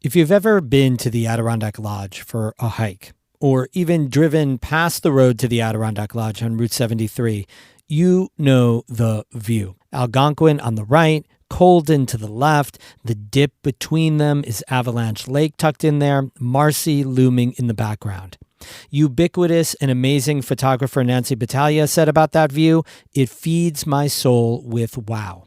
If you've ever been to the Adirondack Lodge for a hike, or even driven past the road to the Adirondack Lodge on Route 73, you know the view. Algonquin on the right, Colden to the left, the dip between them is Avalanche Lake tucked in there, Marcy looming in the background. Ubiquitous and amazing photographer Nancy Battaglia said about that view, "It feeds my soul with wow."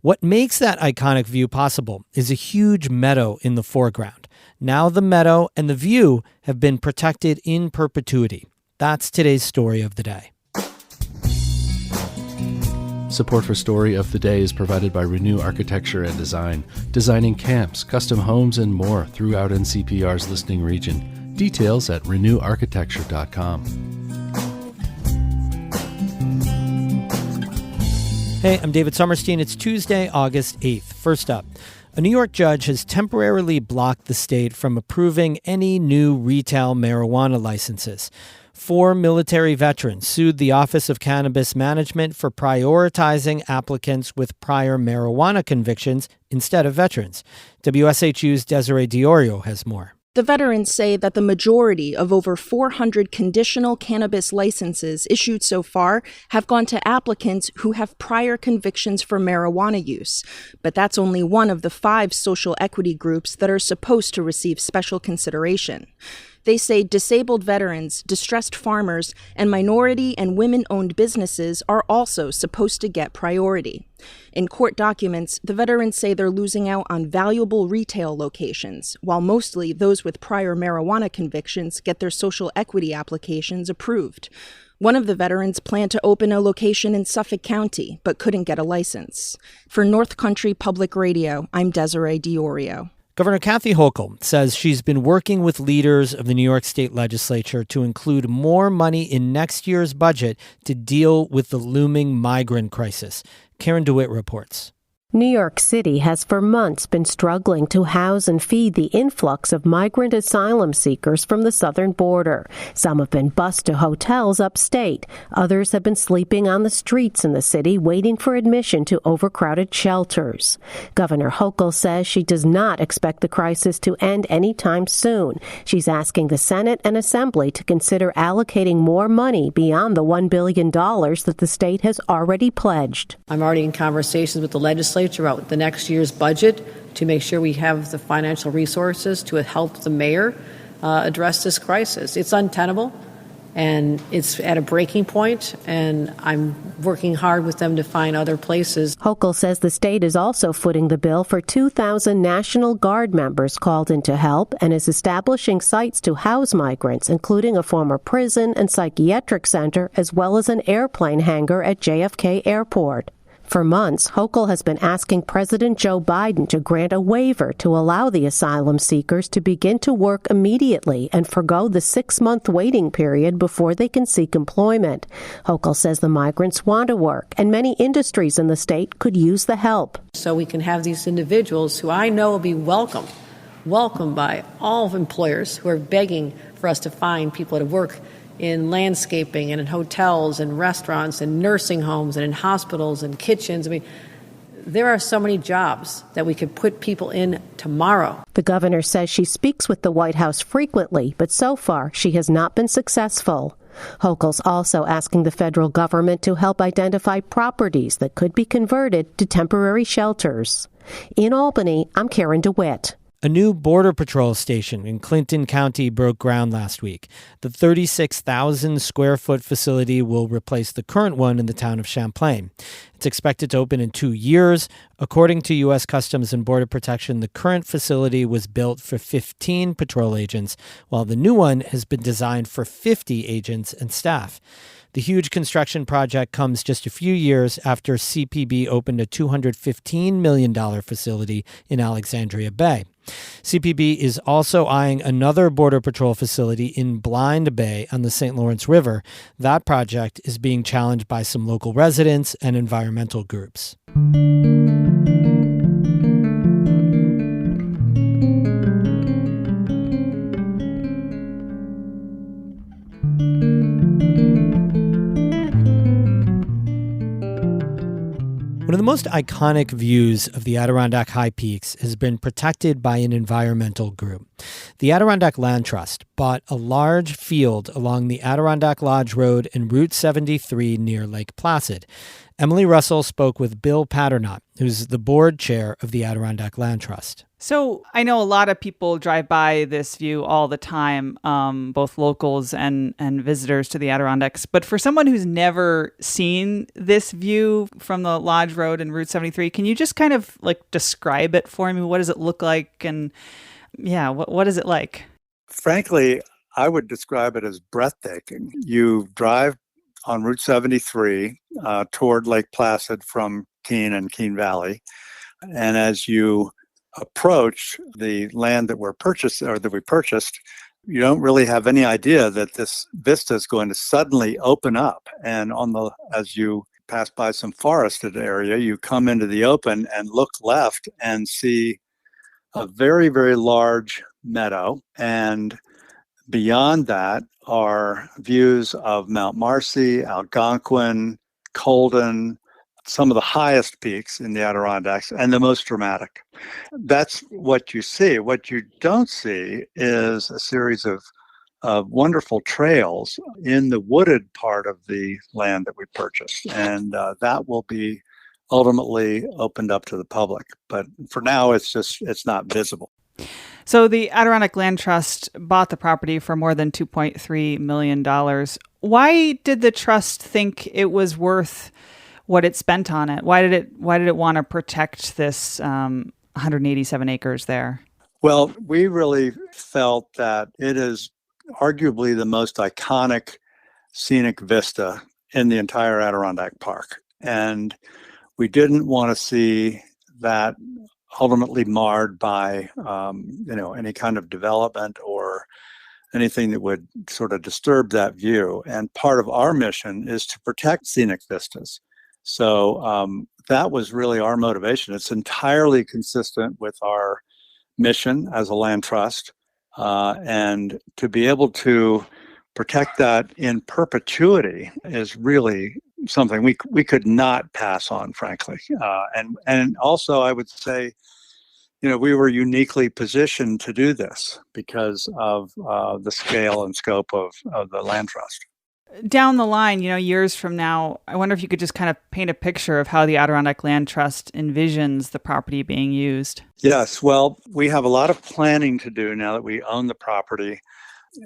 What makes that iconic view possible is a huge meadow in the foreground. Now the meadow and the view have been protected in perpetuity. That's today's story of the day. Support for Story of the Day is provided by Renew Architecture and Design, designing camps, custom homes, and more throughout NCPR's listening region. Details at renewarchitecture.com. Hey, I'm David Sommerstein. It's Tuesday, August 8th. First up, a New York judge has temporarily blocked the state from approving any new retail marijuana licenses. 4 military veterans sued the Office of Cannabis Management for prioritizing applicants with prior marijuana convictions instead of veterans. WSHU's Desiree Diorio has more. The veterans say that the majority of over 400 conditional cannabis licenses issued so far have gone to applicants who have prior convictions for marijuana use. But that's only one of the 5 social equity groups that are supposed to receive special consideration. They say disabled veterans, distressed farmers, and minority and women-owned businesses are also supposed to get priority. In court documents, the veterans say they're losing out on valuable retail locations, while mostly those with prior marijuana convictions get their social equity applications approved. One of the veterans planned to open a location in Suffolk County, but couldn't get a license. For North Country Public Radio, I'm Desiree Diorio. Governor Kathy Hochul says she's been working with leaders of the New York State Legislature to include more money in next year's budget to deal with the looming migrant crisis. Karen DeWitt reports. New York City has for months been struggling to house and feed the influx of migrant asylum seekers from the southern border. Some have been bused to hotels upstate. Others have been sleeping on the streets in the city, waiting for admission to overcrowded shelters. Governor Hochul says she does not expect the crisis to end anytime soon. She's asking the Senate and Assembly to consider allocating more money beyond the $1 billion that the state has already pledged. I'm already in conversations with the legislature about the next year's budget to make sure we have the financial resources to help the mayor address this crisis. It's untenable, and it's at a breaking point, and I'm working hard with them to find other places. Hochul says the state is also footing the bill for 2,000 National Guard members called in to help and is establishing sites to house migrants, including a former prison and psychiatric center, as well as an airplane hangar at JFK Airport. For months, Hochul has been asking President Joe Biden to grant a waiver to allow the asylum seekers to begin to work immediately and forgo the 6-month waiting period before they can seek employment. Hochul says the migrants want to work, and many industries in the state could use the help. So we can have these individuals who I know will be welcomed by all employers who are begging for us to find people to work in landscaping and in hotels and restaurants and nursing homes and in hospitals and kitchens. I mean, there are so many jobs that we could put people in tomorrow. The governor says she speaks with the White House frequently, but so far she has not been successful. Hochul's also asking the federal government to help identify properties that could be converted to temporary shelters. In Albany, I'm Karen DeWitt. A new Border Patrol station in Clinton County broke ground last week. The 36,000 square foot facility will replace the current one in the town of Champlain. It's expected to open in 2 years. According to U.S. Customs and Border Protection, the current facility was built for 15 patrol agents, while the new one has been designed for 50 agents and staff. The huge construction project comes just a few years after CPB opened a $215 million facility in Alexandria Bay. CPB is also eyeing another Border Patrol facility in Blind Bay on the St. Lawrence River. That project is being challenged by some local residents and environmental groups. One of the of the most iconic views of the Adirondack High Peaks has been protected by an environmental group. The Adirondack Land Trust bought a large field along the Adirondack Lodge Road and Route 73 near Lake Placid. Emily Russell spoke with Bill Paternotte, who's the board chair of the Adirondack Land Trust. So I know a lot of people drive by this view all the time, both locals and visitors to the Adirondacks. But for someone who's never seen this view from the Lodge Road and Route 73, can you just kind of like describe it for me? What does it look like? And yeah, what is it like? Frankly, I would describe it as breathtaking. You drive on Route 73 toward Lake Placid from Keene and Keene Valley. And as you approach the land that we purchased, you don't really have any idea that this vista is going to suddenly open up. And as you pass by some forested area, you come into the open and look left and see a very, very large meadow. And beyond that are views of Mount Marcy, Algonquin, Colden, some of the highest peaks in the Adirondacks and the most dramatic. That's what you see. What you don't see is a series of wonderful trails in the wooded part of the land that we purchased. And that will be ultimately opened up to the public. But for now, it's not visible. So the Adirondack Land Trust bought the property for more than $2.3 million. Why did the trust think it was worth what it spent on it? Why did it want to protect this 187 acres there? Well, we really felt that it is arguably the most iconic scenic vista in the entire Adirondack Park. And we didn't want to see that ultimately marred by any kind of development or anything that would sort of disturb that view. And part of our mission is to protect scenic vistas. So that was really our motivation. It's entirely consistent with our mission as a land trust. And to be able to protect that in perpetuity is really something we could not pass on, frankly. And also, I would say, we were uniquely positioned to do this because of the scale and scope of the land trust. Down the line, years from now, I wonder if you could just kind of paint a picture of how the Adirondack Land Trust envisions the property being used. Yes, well, we have a lot of planning to do now that we own the property,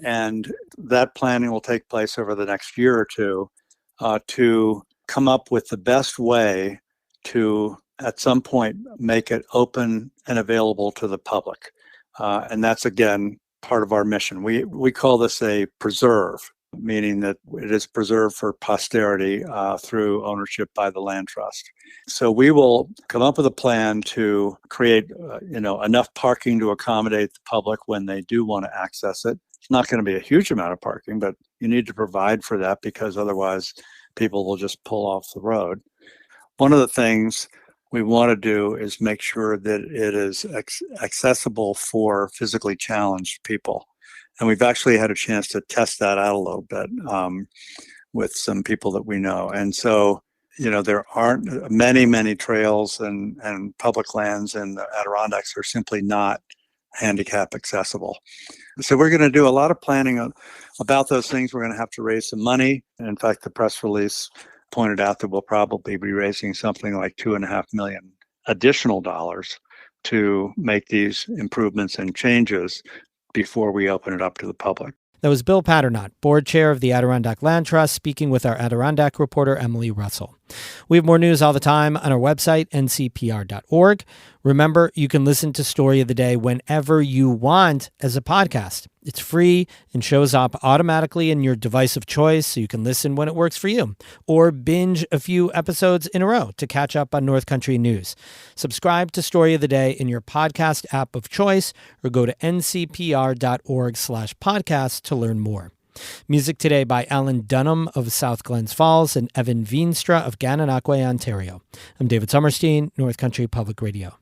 and that planning will take place over the next year or two to come up with the best way to, at some point, make it open and available to the public. And that's, again, part of our mission. We call this a preserve, meaning that it is preserved for posterity through ownership by the land trust. So we will come up with a plan to create, enough parking to accommodate the public when they do want to access it. It's not going to be a huge amount of parking, but you need to provide for that because otherwise people will just pull off the road. One of the things we want to do is make sure that it is accessible for physically challenged people. And we've actually had a chance to test that out a little bit with some people that we know. And so, there aren't many trails and public lands in the Adirondacks are simply not handicap accessible. So we're going to do a lot of planning about those things. We're going to have to raise some money. In fact, the press release pointed out that we'll probably be raising something like $2.5 million additional dollars to make these improvements and changes before we open it up to the public. That was Bill Paternotte, board chair of the Adirondack Land Trust, speaking with our Adirondack reporter, Emily Russell. We have more news all the time on our website, ncpr.org. Remember, you can listen to Story of the Day whenever you want as a podcast. It's free and shows up automatically in your device of choice, so you can listen when it works for you, or binge a few episodes in a row to catch up on North Country news. Subscribe to Story of the Day in your podcast app of choice, or go to ncpr.org/podcast to learn more. Music today by Alan Dunham of South Glens Falls and Evan Veenstra of Gananoque, Ontario. I'm David Sommerstein, North Country Public Radio.